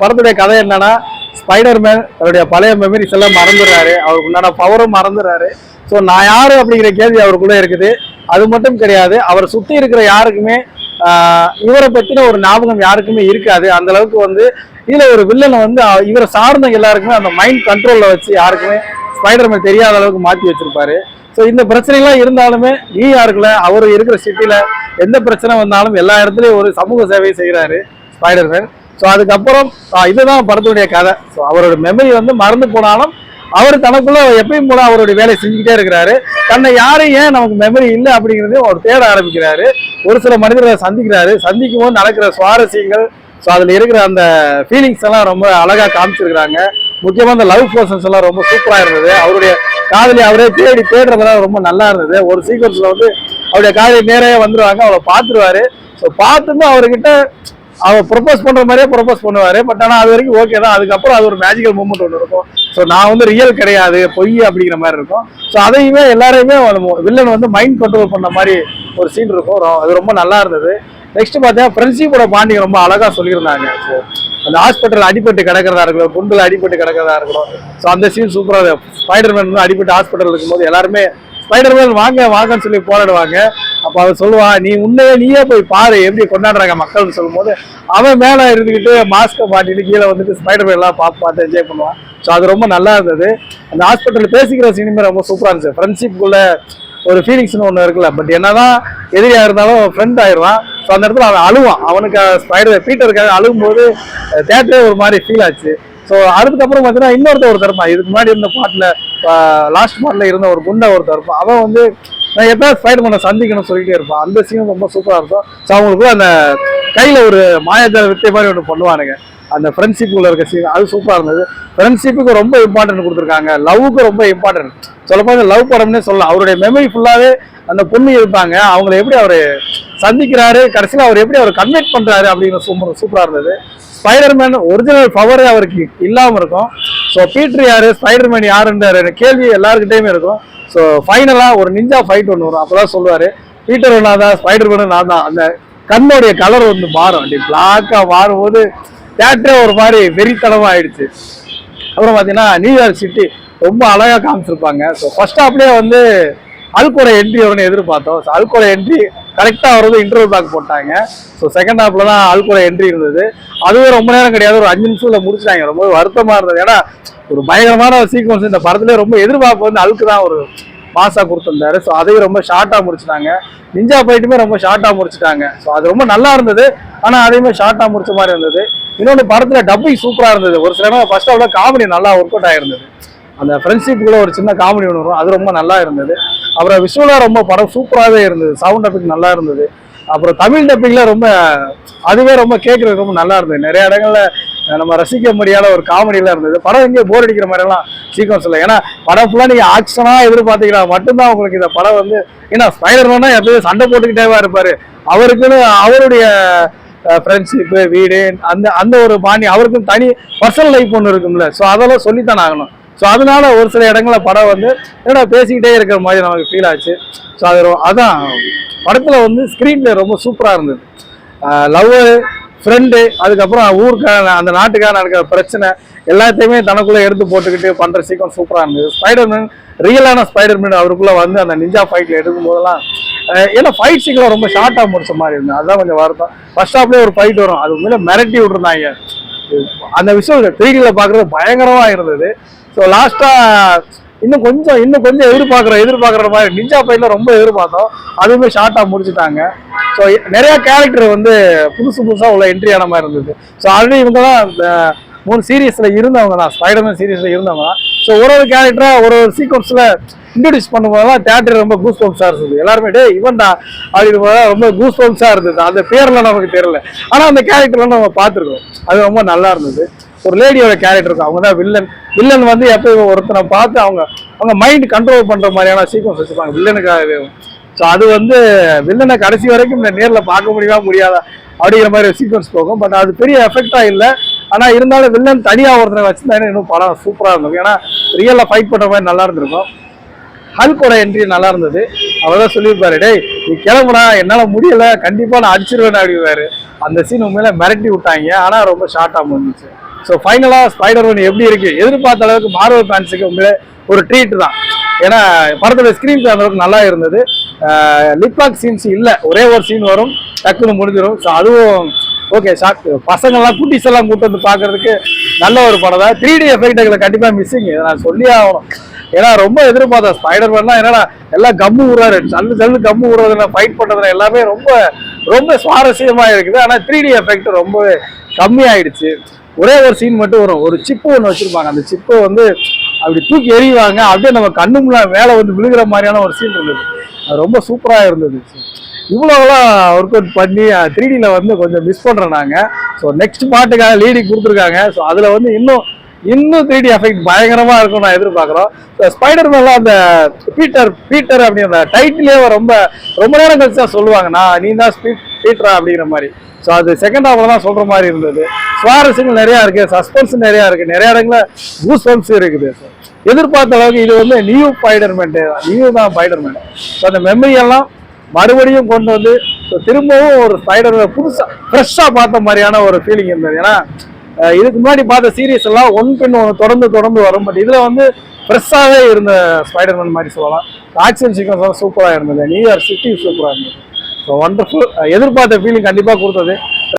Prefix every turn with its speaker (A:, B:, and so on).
A: படத்துடைய கதை என்னன்னா, ஸ்பைடர்மேன் தன்னுடைய பழைய மெமரிஸ் எல்லாம் மறந்துடுறாரு. அவருக்கு உண்டான பவரும் மறந்துடுறாரு. ஸோ நான் யாரு அப்படிங்கிற கேள்வி அவருக்குள்ள இருக்குது. அது மட்டும் கிடையாது, அவரை சுத்தி இருக்கிற யாருக்குமே இவரை பத்தின ஒரு ஞாபகம் யாருக்குமே இருக்காது. அந்த அளவுக்கு வந்து இதுல ஒரு வில்லனை வந்து இவரை சார்ந்த எல்லாருக்குமே அந்த மைண்ட் கண்ட்ரோல்ல வச்சு யாருக்குமே ஸ்பைடர்மேன் தெரியாத அளவுக்கு மாற்றி வச்சிருப்பாரு. ஸோ இந்த பிரச்சனைகள்லாம் இருந்தாலுமே நியூயார்க்ல அவர் இருக்கிற சிட்டில எந்த பிரச்சனை வந்தாலும் எல்லா இடத்துலயும் ஒரு சமூக சேவை செய்யறாரு ஸ்பைடர்மேன். ஸோ அதுக்கப்புறம் இதுதான் படத்துடைய கதை. ஸோ அவரோட மெமரி வந்து மறந்து போனாலும் அவர் தனக்குள்ள எப்பயும் போல அவருடைய வேலையை செஞ்சுக்கிட்டே இருக்கிறாரு. தன்னை யாரும் ஏன் நமக்கு மெமரி இல்லை அப்படிங்கிறதையும் அவர் தேட ஆரம்பிக்கிறாரு. ஒரு சில மனிதர்களை சந்திக்கிறாரு. சந்திக்கும் போது நடக்கிற சுவாரஸ்யங்கள், ஸோ அதில் இருக்கிற அந்த ஃபீலிங்ஸ் எல்லாம் ரொம்ப அழகாக காமிச்சிருக்கிறாங்க. முக்கியமாக அந்த லவ் போர்ஷன்ஸ் எல்லாம் ரொம்ப சூப்பராக இருந்தது. அவருடைய காதலி அவரே தேடுறதெல்லாம் ரொம்ப நல்லா இருந்தது. ஒரு சீக்வன்ஸில் வந்து அவருடைய காதலி நேரையே வந்துடுவாங்க, அவளை பார்த்துருவாரு. ஸோ பார்த்துட்டு அவர்கிட்ட அவர் ப்ரொபோஸ் பண்ற மாதிரியே ப்ரொபோஸ் பண்ணுவாரு. பட் ஆனால் அது வரைக்கும் ஓகே தான். அதுக்கப்புறம் அது ஒரு மேஜிக்கல் மூமெண்ட் ஒன்று இருக்கும். ஸோ நான் வந்து ரியல் கிடையாது, பொய் அப்படிங்கிற மாதிரி இருக்கும். ஸோ அதையுமே எல்லாரையுமே வில்லன் வந்து மைண்ட் கண்ட்ரோல் பண்ண மாதிரி ஒரு சீன் இருக்கும். அது ரொம்ப நல்லா இருந்தது. நெக்ஸ்ட் பார்த்தீங்கன்னா ஃப்ரெண்ட்ஷிப்போட பாண்டிங் ரொம்ப அழகா சொல்லியிருந்தாங்க. ஸோ அந்த ஹாஸ்பிட்டல் அடிபட்டு கிடக்கிறதா இருக்கட்டும், குண்டில் அடிபட்டு கிடக்கிறதா இருக்கட்டும், ஸோ அந்த சீன் சூப்பராக. ஸ்பைடர்மேன் வந்து அடிபட்டு ஹாஸ்பிட்டல் இருக்கும்போது எல்லாருமே ஸ்பைடர்மேன் வாங்கன்னு சொல்லி போராடுவாங்க. அப்போ அவன் சொல்லுவான், நீயே போய் பாரு எப்படி கொண்டாடுறாங்க மக்கள்னு சொல்லும்போது அவன் மேலே இருந்துக்கிட்டு மாஸ்கை மாட்டிட்டு கீழே வந்துட்டு ஸ்பைடர்மேன் எல்லாம் பார்த்து என்ஜாய் பண்ணுவான். ஸோ அது ரொம்ப நல்லா இருந்தது. அந்த ஹாஸ்பிட்டல் பேசிக்கிற சினிமா ரொம்ப சூப்பராக இருந்துச்சு. ஃப்ரெண்ட்ஷிப்புக்குள்ள ஒரு ஃபீலிங்ஸ்னு ஒன்று இருக்குல்ல, பட் என்னதான் எதிரியா இருந்தாலும் ஃப்ரெண்ட் ஆயிடுவான். ஸோ அந்த இடத்துல அவன் அழுவான். அவனுக்கு பீட்டருக்காக அழுகும்போது தேட்டரே ஒரு மாதிரி ஃபீல் ஆச்சு. ஸோ அதுக்கப்புறம் பார்த்தீங்கன்னா ஒருத்தர் இருப்பான். இதுக்கு முன்னாடி இருந்த பாட்டில் லாஸ்ட் பாட்டில் இருந்த ஒரு குண்டை ஒருத்தர் இருப்பான். அவன் வந்து நான் எப்போ ஸ்பைடர்மேனை சந்திக்கணும்னு சொல்லிட்டே இருப்பான். அந்த சீன் ரொம்ப சூப்பராக இருக்கும். ஸோ அவங்களுக்கு அந்த கையில் ஒரு மாயாஜால வித்தை மாதிரி ஒன்று பண்ணுவானுங்க. அந்த ஃப்ரெண்ட்ஷிப்புக்குள்ள இருக்க சீன் அது சூப்பராக இருந்தது. ஃப்ரெண்ட்ஷிப்புக்கு ரொம்ப இம்பார்ட்டன்ட் கொடுத்துருக்காங்க. லவ்வுக்கு ரொம்ப இம்பார்ட்டன்ட். சொல்லப்போது லவ் படம்னே சொல்லலாம். அவருடைய மெமரி ஃபுல்லாகவே அந்த பொண்ணு இருப்பாங்க. அவங்களை எப்படி அவர் சந்திக்கிறாரு, கடைசியில் அவர் எப்படி அவர் கன்வெர்ட் பண்ணுறாரு அப்படின்னு சூப்பராக இருந்தது. ஸ்பைடர்மேன் ஒரிஜினல் பவரே அவருக்கு இல்லாமல் இருக்கும். ஸோ பீட்டர் யாரு, ஸ்பைடர்மேன் யாருன்ற கேள்வி எல்லாருக்கிட்டையுமே இருக்கும். ஸோ ஃபைனலாக ஒரு நிஞ்சா ஃபைட் ஒன்று வரும். அப்போதான் சொல்லுவார், பீட்டர் நான் தான், ஸ்பைடர்மேன் நான் தான். அந்த கண்ணோடைய கலர் வந்து மாறும். அப்படி பிளாக்காக மாறும்போது தேட்டரே ஒரு மாதிரி வெறித்தனமாக ஆயிடுச்சு. அப்புறம் பார்த்தீங்கன்னா நியூயார்க் சிட்டி ரொம்ப அழகாக காமிச்சிருப்பாங்க. ஸோ ஃபர்ஸ்ட் ஹாப்லேயே வந்து அல்கோட என்ட்ரி வரும்னு எதிர்பார்த்தோம். ஸோ அல்கோட என்ட்ரி கரெக்டாக அவர் வந்து இன்டர்வல் பேக் போட்டாங்க. ஸோ செகண்ட் ஹாப்ல தான் அல்கோட என்ட்ரி இருந்தது. அதுவே ரொம்ப நேரம் கிடையாது, ஒரு 5 நிமிஷத்துல முடிச்சிட்டாங்க. ரொம்ப வருத்தமாக இருந்தது. ஏன்னா ஒரு பயங்கரமான சீக்வன்ஸ் இந்த படத்துல ரொம்ப எதிர்பார்ப்பு வந்து அல்க்கு தான் ஒரு மாசா கொடுத்துருந்தாரு. ஸோ அதையும் ரொம்ப ஷார்ட்டாக முடிச்சிட்டாங்க. நிஞ்சா ஃபைட்டுமே ரொம்ப ஷார்ட்டாக முடிச்சிட்டாங்க. ஸோ அது ரொம்ப நல்லா இருந்தது. ஆனால் அதையுமே ஷார்ட்டாக முடிச்ச மாதிரி இருந்தது. இன்னொன்று படத்துல டப்பிங் சூப்பராக இருந்தது. ஒரு சில ஃபர்ஸ்ட் ஹாப்ல காமெடி நல்லா ஒர்க் அவுட் ஆகிருந்தது. அந்த ஃப்ரெண்ட்ஷிப்புக்குள்ள ஒரு சின்ன காமெடி ஒன்று வரும், அது ரொம்ப நல்லா இருந்தது. அப்புறம் விஷுவலாக ரொம்ப படம் சூப்பராகவே இருந்தது. சவுண்ட் டப்பிங் நல்லா இருந்தது. அப்புறம் தமிழ் டப்பிங்ல அதுவே ரொம்ப கேட்கறதுக்கு ரொம்ப நல்லா இருந்தது. நிறைய இடங்கள்ல நம்ம ரசிக்க முடியாத ஒரு காமெடியெல்லாம் இருந்தது. படம் எங்கேயோ போர் அடிக்கிற மாதிரிலாம் சீக்வன்ஸ் இல்லை. ஏன்னா படம் ஃபுல்லாக நீங்கள் ஆக்ஷனாக எதிர்பார்த்தீங்கன்னா மட்டும்தான் உங்களுக்கு இந்த படம் வந்து, ஏன்னா ஸ்பைடர்மேனா எப்போதும் சண்டை போட்டுக்கிட்டேவா இருப்பாரு. அவருக்குன்னு அவருடைய ஃப்ரெண்ட்ஷிப்பு, வீடு, அந்த ஒரு பாணி, அவருக்கும் தனி பர்சனல் லைஃப் ஒன்று இருக்கும்ல. ஸோ அதெல்லாம் சொல்லித்தான் ஆகணும். ஸோ அதனால ஒரு சில இடங்களில் படம் வந்து என்னடா பேசிக்கிட்டே இருக்கிற மாதிரி நமக்கு ஃபீல் ஆச்சு. ஸோ அதான் படத்தில் வந்து ஸ்க்ரீன்ல ரொம்ப சூப்பராக இருந்தது. லவ், ஃப்ரெண்டு, அதுக்கப்புறம் ஊருக்கான அந்த நாட்டுக்கான நடக்கிற பிரச்சனை எல்லாத்தையுமே தனக்குள்ளே எடுத்து போட்டுக்கிட்டு பண்ணுற சீக்வன்ஸ் சூப்பராக இருந்தது. ஸ்பைடர்மேன் ரியலான ஸ்பைடர்மேன் அவருக்குள்ளே வந்து அந்த நிஞ்சா ஃபைட்டில் எடுக்கும் போதெல்லாம் ஏன்னா ஃபைட் சீக்கிரம் ரொம்ப ஷார்ட்டாக முடிச்ச மாதிரி இருந்தது. அதுதான் கொஞ்சம் வருத்தம். ஃபர்ஸ்ட் ஹாப்லேயே ஒரு ஃபைட் வரும், அது மேலே மிரட்டி விட்டுருந்தாங்க. அந்த விஷயம் 3Dல பார்க்குறது பயங்கரமாக இருந்தது. ஸோ லாஸ்ட்டாக இன்னும் கொஞ்சம் எதிர்பார்க்குற மாதிரி நிஞ்சா ஃபைட்ல ரொம்ப எதிர்பார்த்தோம். அதுவுமே ஷார்ட்டாக முடிச்சுட்டாங்க. ஸோ நிறைய கேரக்டர் வந்து புதுசாக உள்ள என்ட்ரி ஆன மாதிரி இருந்தது. ஸோ ஆல்ரெடி இவங்க தான் 3 சீரீஸில் இருந்தவங்க தான், ஸ்பைடர்மேன் சீரீஸில் இருந்தவங்க தான். ஸோ ஒரு கேரக்டராக ஒரு சீக்வன்ஸில் இன்ட்ரடியூஸ் பண்ணும்போது தேட்டர் ரொம்ப கூஸ் பம்ப்ஸாக இருந்தது. எல்லாருமே இவன் தான் அப்படின்னு ரொம்ப கூஸ் பம்ப்ஸாக இருந்தது. அந்த பேர்லாம் நமக்கு தெரியல, ஆனால் அந்த கேரக்டர்லாம் நம்ம பார்த்துருக்கோம். அது ரொம்ப நல்லா இருந்தது. ஒரு லேடியோட கேரக்டர் இருக்கும், அவங்க தான் வில்லன் வந்து எப்போ ஒருத்தனை பார்த்து அவங்க மைண்ட் கண்ட்ரோல் பண்ணுற மாதிரியான சீக்வன்ஸ் வச்சுருப்பாங்க வில்லனுக்காகவே. ஸோ அது வந்து வில்லனை கடைசி வரைக்கும் நேரில் பார்க்க முடியாதா அப்படிங்கிற மாதிரி சீக்வன்ஸ் போகும். பட் அது பெரிய எஃபெக்டாக இல்லை. ஆனால் இருந்தாலும் வில்லன் தனியாக ஒருத்தனை வச்சுருந்தாங்கன்னா இன்னும் படம் சூப்பராக இருக்கும். ஏன்னா ரியலாக ஃபைட் பண்ணுற மாதிரி நல்லா இருந்திருக்கும். ஹல்கோட என்ட்ரி நல்லா இருந்தது. அவர் தான் சொல்லியிருப்பாரு, டேய் நீ கிளம்புனா என்னால் முடியலை, கண்டிப்பாக நான் அடிச்சிருவேன் அப்படிவாரு. அந்த சீன் உண்மையில மிரட்டி விட்டாங்க. ஆனால் ரொம்ப ஷார்ட்டாக முடிஞ்சிச்சு. ஸோ ஃபைனலாக ஸ்பைடர்மேன் எப்படி இருக்கு எதிர்பார்த்த அளவுக்கு மார்வல் ஃபேன்ஸுக்கு உண்மையிலே ஒரு ட்ரீட் தான். ஏன்னா படத்தோட ஸ்க்ரீன் அந்த அளவுக்கு நல்லா இருந்தது. லிப்லாக் சீன்ஸ் இல்லை, ஒரே ஒரு சீன் வரும் டக்குன்னு முடிஞ்சிடும். ஸோ அதுவும் ஓகே ஷாக். பசங்கள்லாம் குட்டிஸ் எல்லாம் கூட்டு வந்து பார்க்கறதுக்கு நல்ல ஒரு படம் தான். 3D எஃபெக்ட்களை கண்டிப்பாக மிஸ்ஸிங், இதை நான் சொல்லி ஆகணும். ஏன்னா ரொம்ப எதிர்பார்த்தேன் ஸ்பைடர்மேன்லாம். என்னன்னா எல்லாம் கம்மு விடுறாரு, சல்லு கம்மு விடுறதுல ஃபைட் பண்ணுறதுல எல்லாமே ரொம்ப ரொம்ப சுவாரஸ்யமாக இருக்குது. ஆனால் 3D எஃபெக்ட் ரொம்ப கம்மியாயிடுச்சு. ஒரே ஒரு சீன் மட்டும் வரும், ஒரு சிப்பு ஒன்று வச்சிருப்பாங்க, அந்த சிப்பை வந்து அப்படி தூக்கி எறிவாங்க, அப்படியே நம்ம கண்ணு முன்னாடி மேலே வந்து விழுகிற மாதிரியான ஒரு சீன் இருந்தது. அது ரொம்ப சூப்பராக இருந்தது. இவ்வளோலாம் ஒர்க் அவுட் பண்ணி 3Dல வந்து கொஞ்சம் மிஸ் பண்ணுறோம் நாங்கள். ஸோ நெக்ஸ்ட் பாட்டுக்காக லீடிங் கொடுத்துருக்காங்க. ஸோ அதில் வந்து இன்னும் 3D எஃபெக்ட் பயங்கரமாக இருக்கும் நான் எதிர்பார்க்குறோம். ஸோ ஸ்பைடர்மேன்லாம் அந்த பீட்டர் அப்படிங்கிற டைட்டிலே ரொம்ப ரொம்ப நேரம் கழிச்சு தான் சொல்லுவாங்க, நீ தான் பீட்டரா அப்படிங்கிற மாதிரி. ஸோ அது செகண்ட் ஹாஃப்ல தான் சொல்கிற மாதிரி இருந்தது. சுவாரஸ்யங்கள் நிறையா இருக்குது, சஸ்பென்ஸ் நிறையா இருக்குது, நிறைய இடங்களில் கூஸ் பம்ப்ஸ் இருக்குது. எதிர்பார்த்த அளவுக்கு இது வந்து நியூ தான் ஸ்பைடர்மேன். ஸோ அந்த மெமரியெல்லாம் மறுபடியும் கொண்டு வந்து திரும்பவும் ஒரு ஸ்பைடர்மேன் புதுசாக ஃப்ரெஷ்ஷாக பார்த்த மாதிரியான ஒரு ஃபீலிங் இருந்தது. ஏன்னா இதுக்கு முன்னாடி பார்த்த சீரீஸ் எல்லாம் ஒன் பின் ஒன்று தொடர்ந்து வரும். பட் இதில் வந்து ஃப்ரெஷ்ஷாகவே இருந்த ஸ்பைடர்மேன் மாதிரி சொல்லலாம். ஆக்ஷன் சீக்வன்ஸ் சூப்பராக இருந்தது, நியூயார்க் சிட்டி சூப்பராக இருந்தது. So wonderful. எதிர்பார்த்த ஃபீலிங் கண்டிப்பாக கொடுத்தது.